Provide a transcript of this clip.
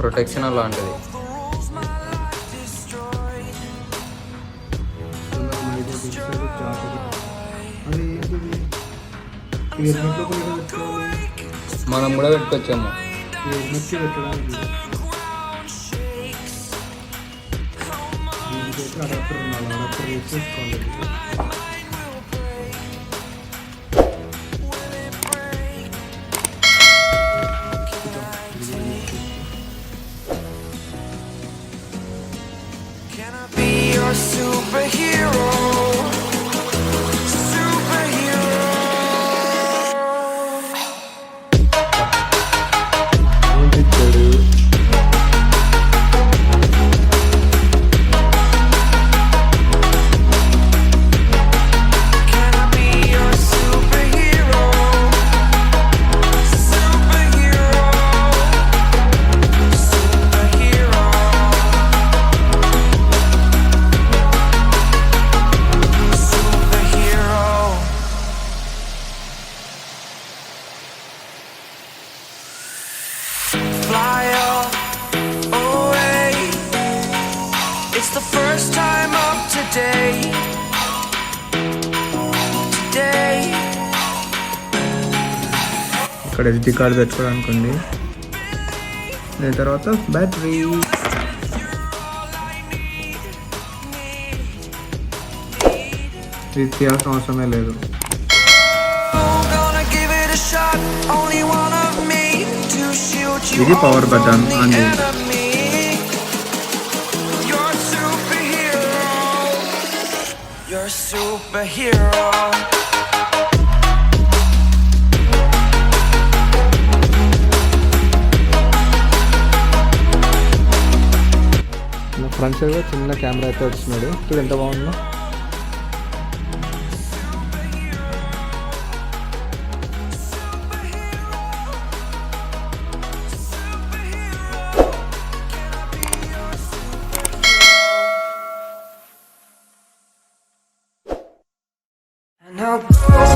Protection అలాంటిది. మనం కూడా పెట్టుకొచ్చాము. Superhero, superhero. Can I be your superhero? Superhero, superhero. Fly away. It's the first time of today. ఇక్కడ SD card పెట్టుకోవడానికి ఉంది. దాని తర్వాత బ్యాటరీ. ఇది తీయాల్సిన అవసరమే లేదు. ఇది పవర్ బటన్ అండి. ఫ్రంట్ సైడ్ చిన్న కెమెరా అయితే వచ్చినాడు. చూడు ఎంత బాగుందో. And I'll go